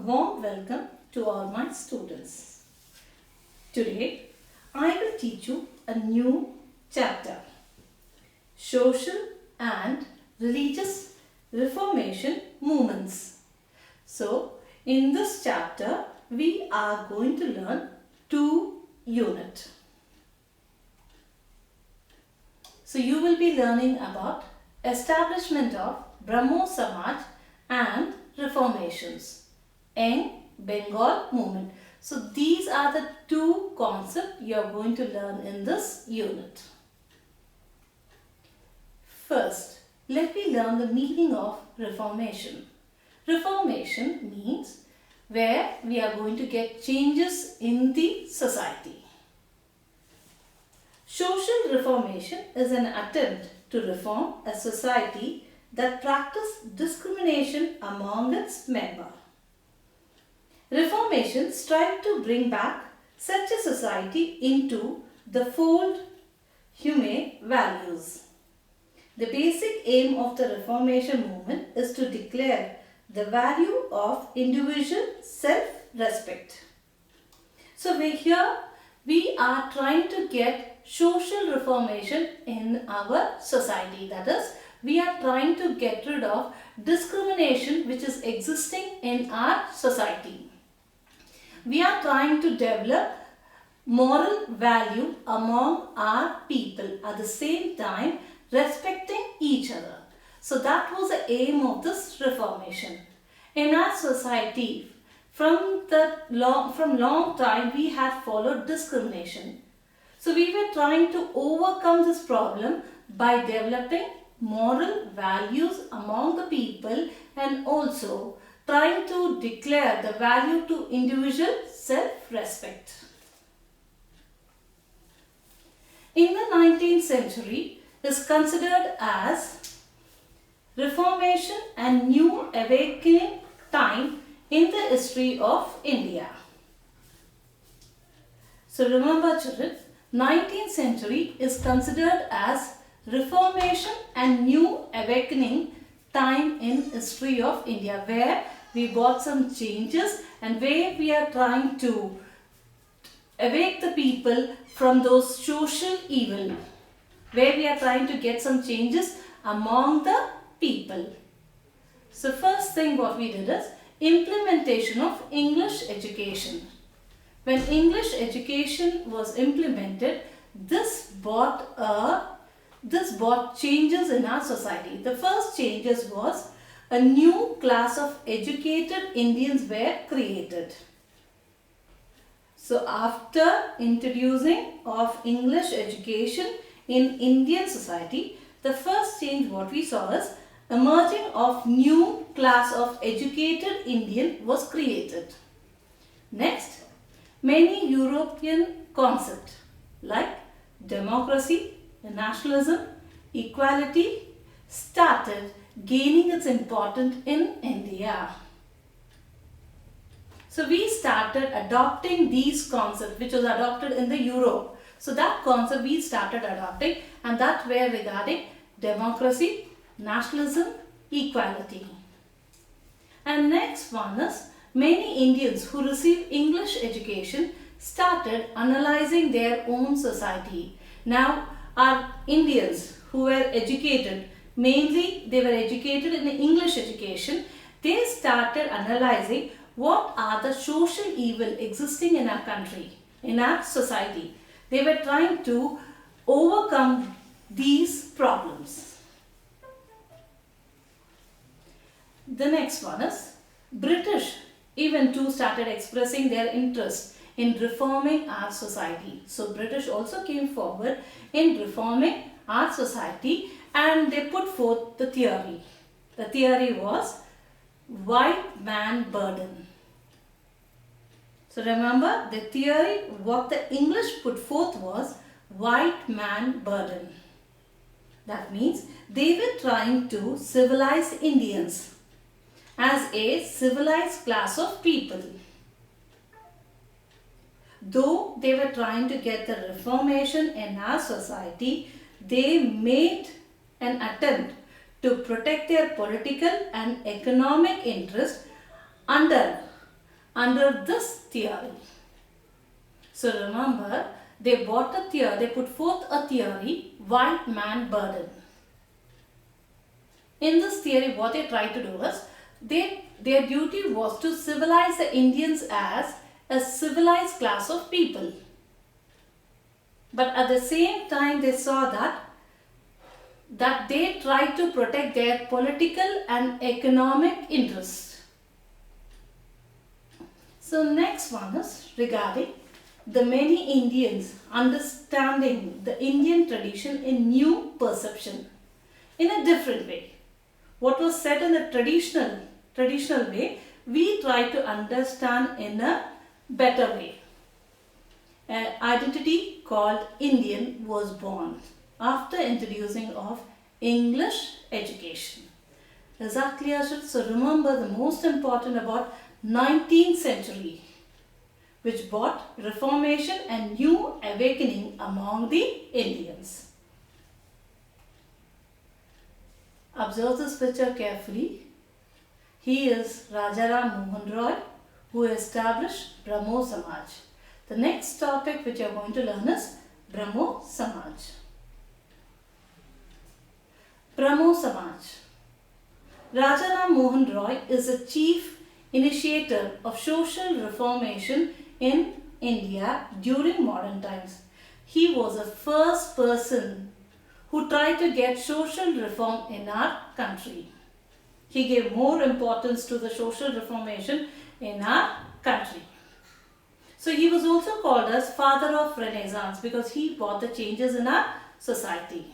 warm welcome to all my students. Today, I will teach you a new chapter, Social and Religious Reformation Movements. So, in this chapter, we are going to learn two units. So, you will be learning about establishment of Brahmo Samaj and reformations in Bengal Movement. So these are the two concepts you are going to learn in this unit. First, let me learn the meaning of reformation. Reformation means where we are going to get changes in the society. Social reformation is an attempt to reform a society that practices discrimination among its members. Reformation strives to bring back such a society into the fold humane values. The basic aim of the Reformation movement is to declare the value of individual self-respect. So we are trying to get social reformation in our society. That is, we are trying to get rid of discrimination which is existing in our society. We are trying to develop moral value among our people, at the same time respecting each other. So that was the aim of this reformation. In our society, from long time we have followed discrimination. So we were trying to overcome this problem by developing moral values among the people and also trying to declare the value to individual self-respect. In the 19th century is considered as reformation and new awakening time in the history of India. So remember children, 19th century is considered as reformation and new awakening time in history of India, where we got some changes and where we are trying to awake the people from those social evil, where we are trying to get some changes among the people. So first thing what we did is implementation of English education. When English education was implemented, this brought changes in our society. The first changes was a new class of educated Indians were created. So after introducing of English education in Indian society, the first change what we saw is emerging of new class of educated Indian was created. Next, many European concepts like democracy, nationalism, equality started gaining its importance in India. So we started adopting these concepts which was adopted in the Europe. So that concept we started adopting, and that were regarding democracy, nationalism, equality. And next one is many Indians who received English education started analyzing their own society. Now our Indians who were educated, mainly they were educated in English education, they started analyzing what are the social evil existing in our country, in our society. They were trying to overcome these problems. The next one is British even too started expressing their interest in reforming our society. So British also came forward in reforming our society and they put forth the theory. The theory was white man burden. So remember, the theory what the English put forth was white man burden. That means they were trying to civilize Indians as a civilized class of people. Though they were trying to get the reformation in our society, they made an attempt to protect their political and economic interests under under this theory. So remember, they put forth a theory, white man burden. In this theory, what they tried to do was, their duty was to civilize the Indians as a civilized class of people. But at the same time, they saw that they tried to protect their political and economic interests. So next one is regarding the many Indians understanding the Indian tradition in new perception, in a different way. What was said in the traditional way, we try to understand in a better way. An identity called Indian was born after introducing of English education. Is that clear? So remember the most important about 19th century, which brought reformation and new awakening among the Indians. Observe this picture carefully. He is Rajaram Mohan Roy, who established Brahmo Samaj. The next topic which you are going to learn is Brahmo Samaj. Brahmo Samaj. Rajaram Mohan Roy is the chief initiator of social reformation in India during modern times. He was the first person who tried to get social reform in our country. He gave more importance to the social reformation in our country. So he was also called as father of Renaissance because he brought the changes in our society.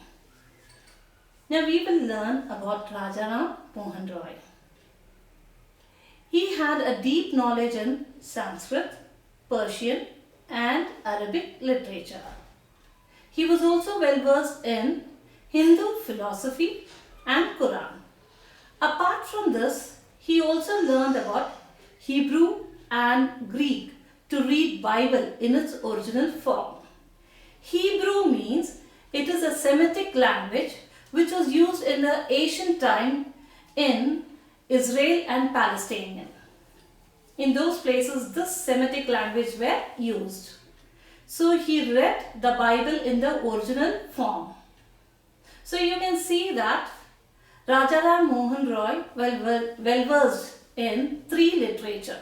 Now we will learn about Rajaram Mohan Roy. He had a deep knowledge in Sanskrit, Persian and Arabic literature. He was also well versed in Hindu philosophy and Quran. Apart from this, he also learned about Hebrew and Greek to read Bible in its original form. Hebrew means it is a Semitic language which was used in the ancient time in Israel and Palestine. In those places, this Semitic language were used. So he read the Bible in the original form. So you can see that Rajaram Mohan Roy well versed in three literature: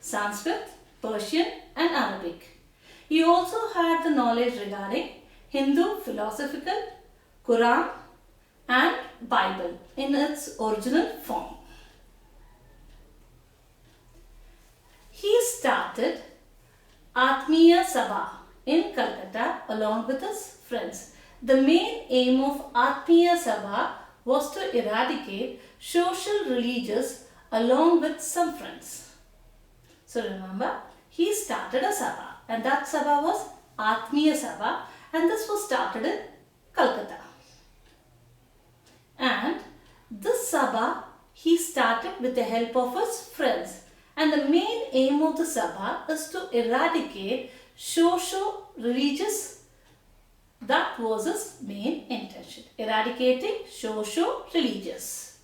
Sanskrit, Persian and Arabic. He also had the knowledge regarding Hindu philosophical, Quran and Bible in its original form. He started Atmiya Sabha in Calcutta along with his friends. The main aim of Atmiya Sabha was to eradicate social religious along with some friends. So remember, he started a Sabha and that Sabha was Atmiya Sabha and this was started in Calcutta. And this Sabha he started with the help of his friends. And the main aim of the Sabha is to eradicate socio-religious. That was his main intention, eradicating socio-religious.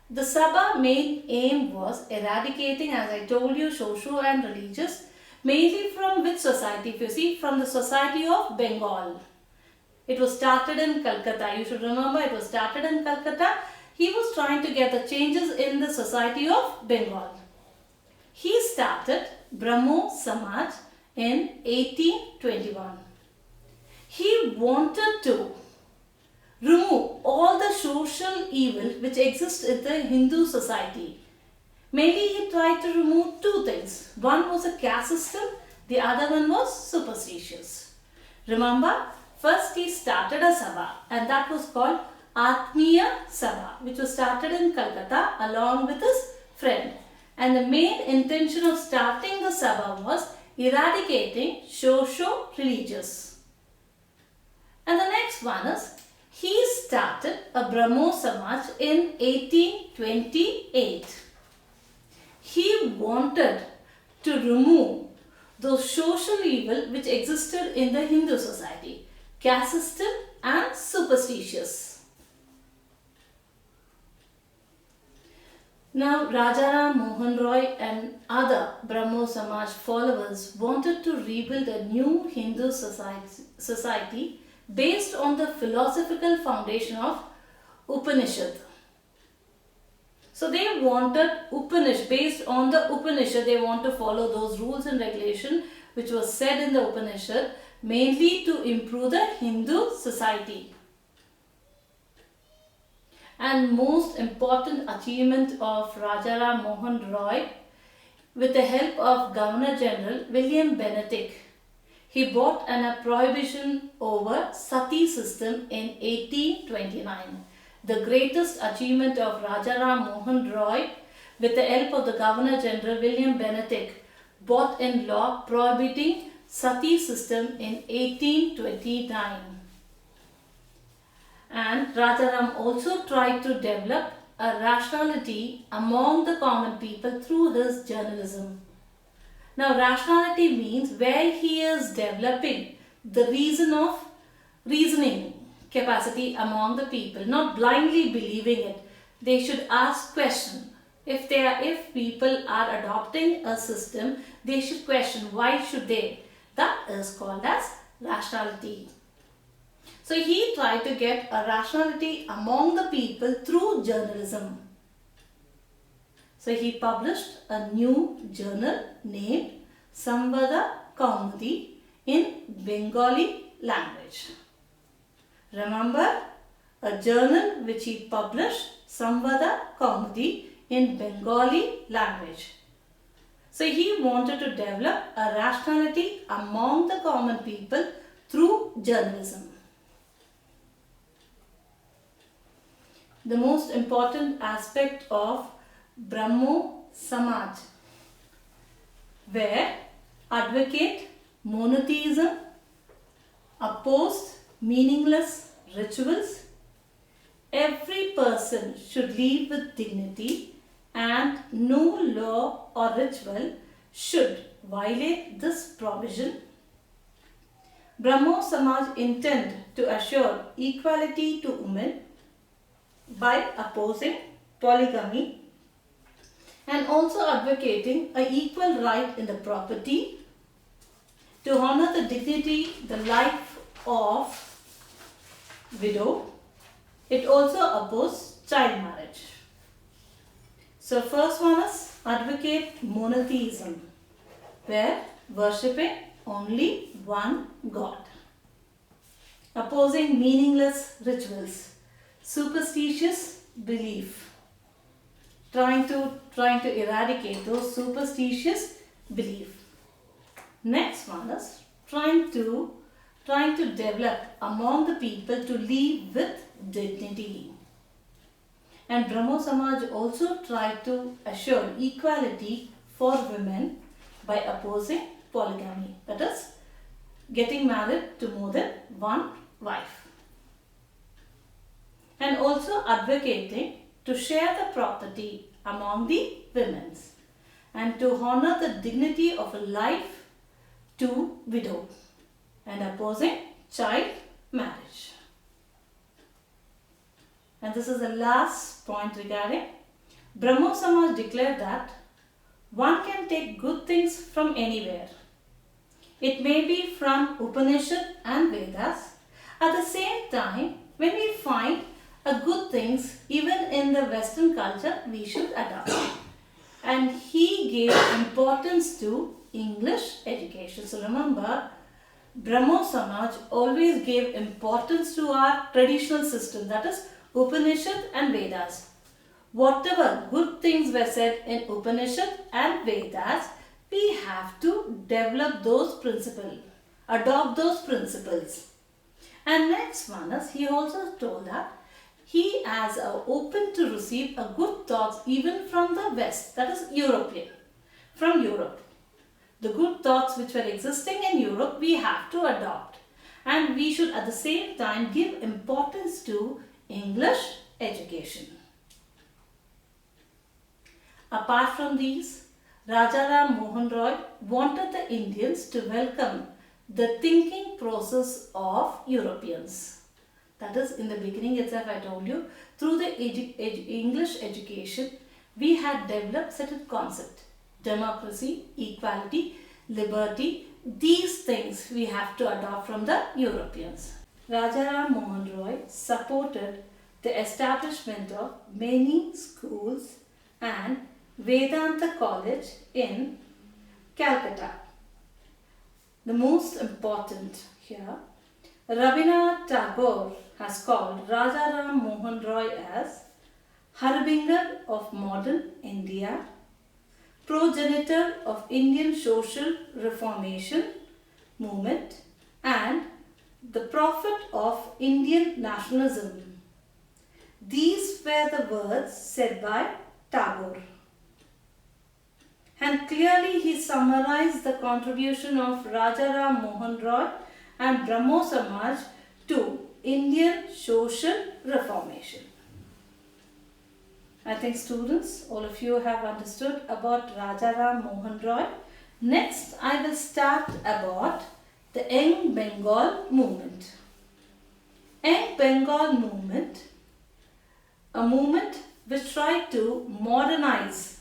The Sabha main aim was eradicating, as I told you, socio and religious, mainly from which society? If you see, from the society of Bengal. It was started in Calcutta. You should remember it was started in Calcutta. He was trying to get the changes in the society of Bengal. He started Brahmo Samaj in 1821. He wanted to remove all the social evil which exists in the Hindu society. Mainly he tried to remove two things. One was a caste system, the other one was superstitious. Remember, first he started a Sabha and that was called Atmiya Sabha, which was started in Calcutta along with his friend. And the main intention of starting the Sabha was eradicating socio-religious. And the next one is, he started a Brahmo Samaj in 1828. He wanted to remove those social evil which existed in the Hindu society, caste system and superstitious. Now Rajaram Mohan Roy and other Brahmo Samaj followers wanted to rebuild a new Hindu society based on the philosophical foundation of Upanishad. So they wanted Upanishad, based on the Upanishad, they want to follow those rules and regulations which was said in the Upanishad, mainly to improve the Hindu society. And most important achievement of Rajaram Mohan Roy, with the help of Governor General William Bentinck, he brought a prohibition over sati system in 1829. The greatest achievement of Rajaram Mohan Roy, with the help of the Governor General William Bentinck, brought in law prohibiting sati system in 1829. And Rajaram also tried to develop a rationality among the common people through his journalism. Now rationality means where he is developing the reasoning capacity among the people, not blindly believing it. They should ask questions. If people are adopting a system, they should question why should they. That is called as rationality. So he tried to get a rationality among the people through journalism. So he published a new journal named Samvada Kaumudi in Bengali language. Remember, a journal which he published, Samvada Kaumudi, in Bengali language. So he wanted to develop a rationality among the common people through journalism. The most important aspect of Brahmo Samaj were advocate monotheism, opposed meaningless rituals. Every person should live with dignity and no law or ritual should violate this provision. Brahmo Samaj intend to assure equality to women by opposing polygamy and also advocating an equal right in the property, to honor the dignity, the life of widow. It also opposes child marriage. So first one is advocate monotheism, where worshipping only one God. Opposing meaningless rituals, superstitious belief, trying to eradicate those superstitious belief. Next one is trying to develop among the people to live with dignity. And Brahmo Samaj also tried to assure equality for women by opposing polygamy, that is getting married to more than one wife. And also advocating to share the property among the women and to honor the dignity of a life to widow and opposing child marriage. And this is the last point regarding Brahmo Samaj declared that one can take good things from anywhere. It may be from Upanishad and Vedas. At the same time, when we find a good things even in the Western culture, we should adopt. And he gave importance to English education. So remember, Brahmo Samaj always gave importance to our traditional system, that is Upanishad and Vedas. Whatever good things were said in Upanishad and Vedas, we have to develop those principles, adopt those principles. And next one is, he also told that he is open to receive a good thoughts even from the West, that is European, from Europe. The good thoughts which were existing in Europe, we have to adopt. And we should at the same time give importance to English education. Apart from these, Rajaram Mohan Roy wanted the Indians to welcome the thinking process of Europeans. That is, in the beginning itself I told you, through the English education, we had developed certain concepts. Democracy, equality, liberty, these things we have to adopt from the Europeans. Rajaram Mohan Roy supported the establishment of many schools and Vedanta College in Calcutta. The most important here, Rabindranath Tagore has called Rajaram Mohan Roy as Harbinger of modern India, progenitor of Indian social reformation movement and the prophet of Indian nationalism. These were the words said by Tagore. And clearly he summarized the contribution of Rajaram Mohan Roy and Brahmo Samaj to Indian social reformation. I think students, all of you have understood about Rajaram Mohan Roy. Next, I will start about the Young Bengal Movement. Young Bengal Movement, a movement which tried to modernize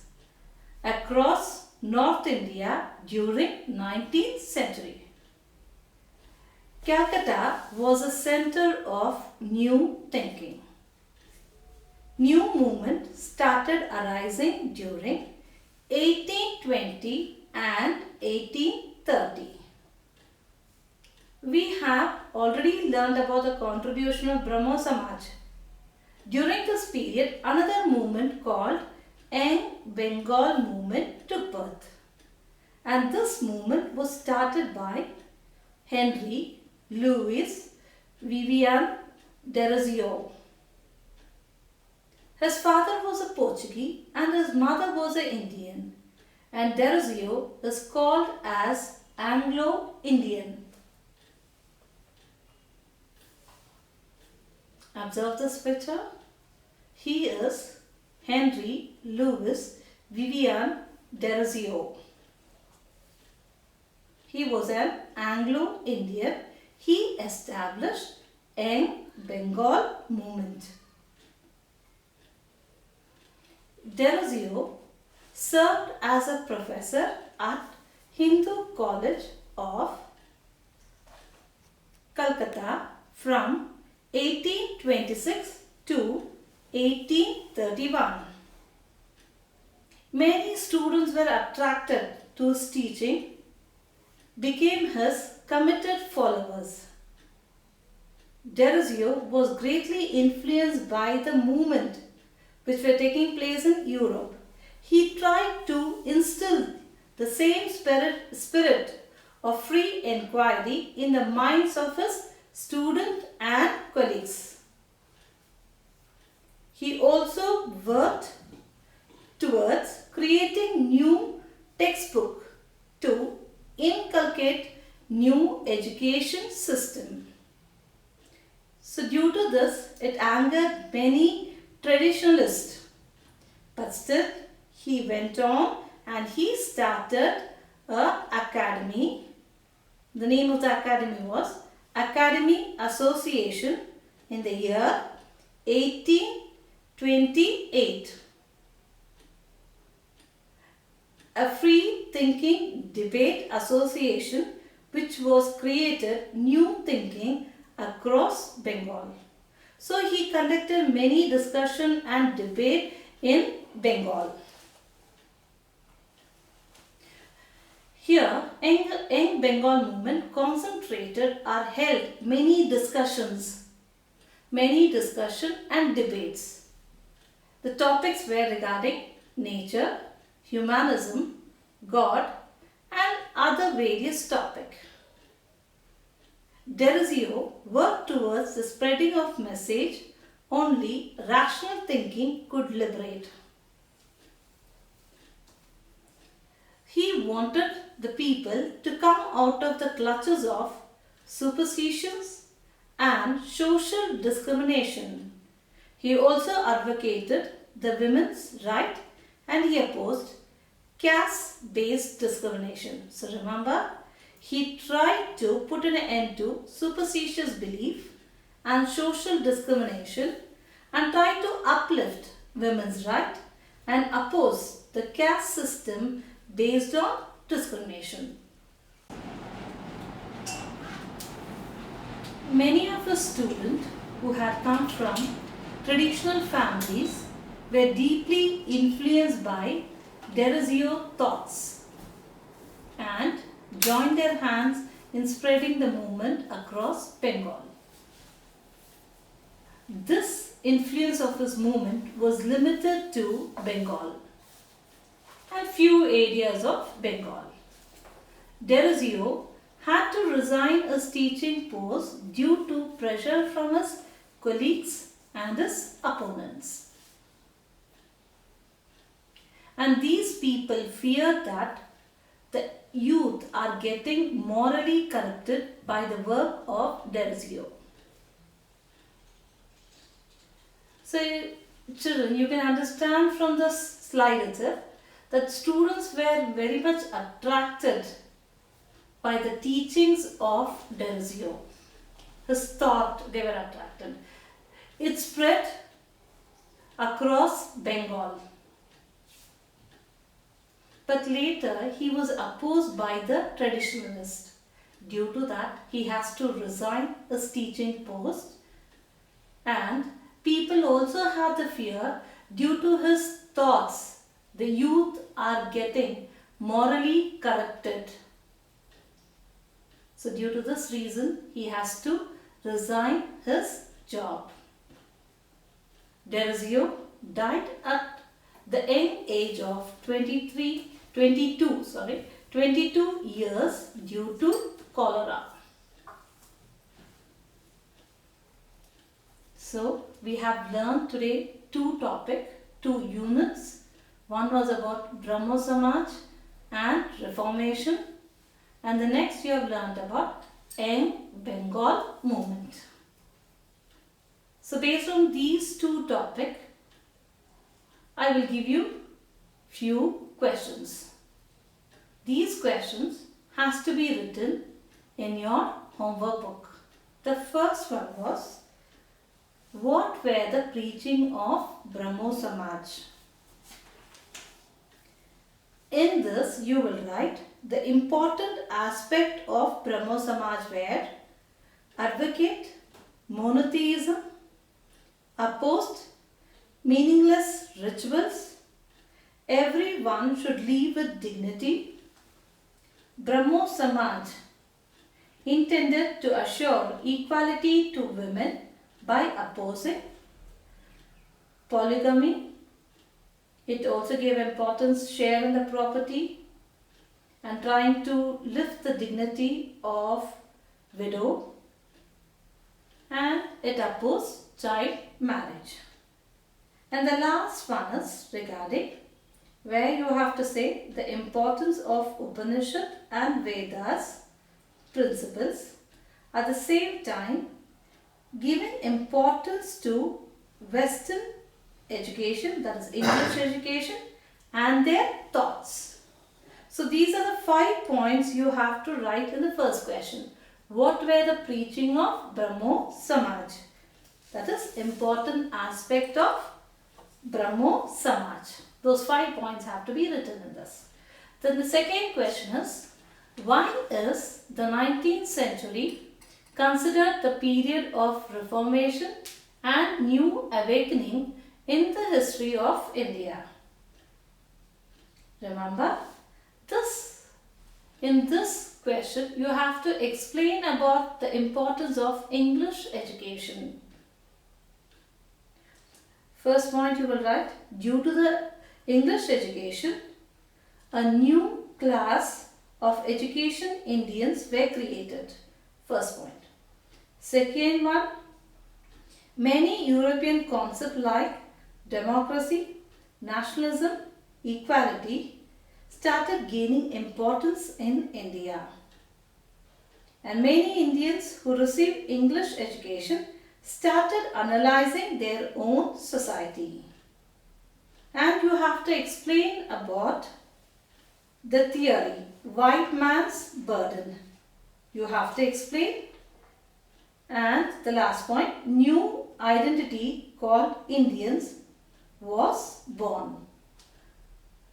across North India during 19th century. Calcutta was a center of new thinking. New movement started arising during 1820 and 1830. We have already learned about the contribution of Brahmo Samaj. During this period, another movement called Young Bengal Movement took birth. And this movement was started by Henry Louis Vivian Derezio. His father was a Portuguese and his mother was an Indian, and Derezio is called as Anglo-Indian. Observe this picture. He is Henry Louis Vivian Derezio. He was an Anglo-Indian. He established Young Bengal Movement. Derezio served as a professor at Hindu College of Calcutta from 1826 to 1831. Many students were attracted to his teaching, became his committed followers. Derezio was greatly influenced by the movement which were taking place in Europe. He tried to instill the same spirit of free inquiry in the minds of his students and colleagues. He also worked towards creating new textbook to inculcate new education system. So due to this, it angered many traditionalists. But still, he went on and he started an academy. The name of the academy was Academy Association in the year 1828. A free thinking debate association which was created new thinking across Bengal. So he conducted many discussion and debate in Bengal. Here, Young Bengal Movement concentrated or held many discussions and debates. The topics were regarding nature, humanism, God and other various topics. Derezio worked towards the spreading of message only rational thinking could liberate. He wanted the people to come out of the clutches of superstitions and social discrimination. He also advocated the women's right and he opposed caste-based discrimination. So remember, he tried to put an end to superstitious belief and social discrimination and tried to uplift women's right and opposed the caste system based on discrimination. Many of the students who had come from traditional families were deeply influenced by Derezio thoughts and joined their hands in spreading the movement across Bengal. This influence of his movement was limited to Bengal and few areas of Bengal. Derezio had to resign his teaching post due to pressure from his colleagues and his opponents. And these people feared that the youth are getting morally corrupted by the work of Derezio. So, children, you can understand from the slide itself that students were very much attracted by the teachings of Derezio. His thought, they were attracted. It spread across Bengal. But later he was opposed by the traditionalists. Due to that, he has to resign his teaching post, and people also had the fear due to his thoughts. The youth are getting morally corrupted. So due to this reason, he has to resign his job. Derezio died at the young age of 22 years due to cholera. So we have learned today two units. One was about Brahmo Samaj and reformation, and the next you have learned about young Bengal movement. So based on these two topics, I will give you few questions. These questions has to be written in your homework book. The first one was, what were the preaching of Brahmo Samaj? In this you will write the important aspect of Brahmo Samaj were advocate monotheism, opposed meaningless rituals, everyone should live with dignity. Brahmo Samaj intended to assure equality to women by opposing polygamy. It also gave importance share in the property and trying to lift the dignity of widow, and it opposed child marriage. And the last one is regarding where you have to say the importance of Upanishad and Vedas principles, at the same time giving importance to Western education, that is English education, and their thoughts. So these are the 5 points you have to write in the first question. What were the preaching of Brahmo Samaj? That is important aspect of Brahmo Samaj. Those 5 points have to be written in this. Then the second question is, why is the 19th century considered the period of reformation and new awakening in the history of India? Remember, in this question you have to explain about the importance of English education. First point you will write, due to the English education, a new class of education Indians were created. First point. Second one, many European concepts like democracy, nationalism, equality started gaining importance in India. And many Indians who received English education started analyzing their own society. And you have to explain about the theory, white man's burden. You have to explain. And the last point, new identity called Indians was born.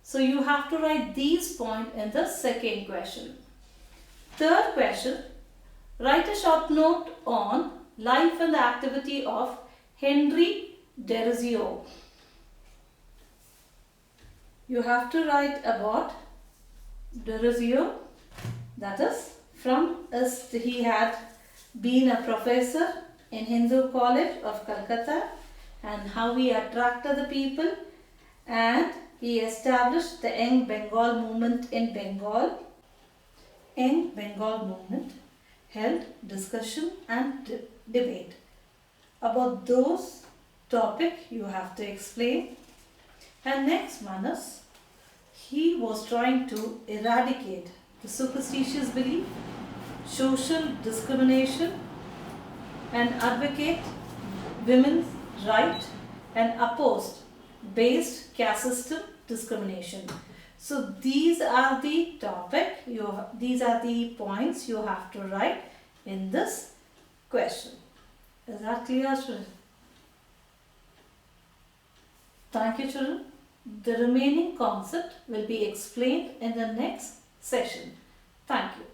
So you have to write these points in the second question. Third question, write a short note on life and the activity of Henry Derezio. You have to write about Derezio, that is he had been a professor in Hindu College of Calcutta and how he attracted the people, and he established the Young Bengal Movement in Bengal. Young Bengal Movement held discussion and debate. About those topics you have to explain. And next one is, he was trying to eradicate the superstitious belief, social discrimination, and advocate women's right and opposed based caste system discrimination. So these are the these are the points you have to write in this question. Is that clear, children? Thank you, children. The remaining concept will be explained in the next session. Thank you.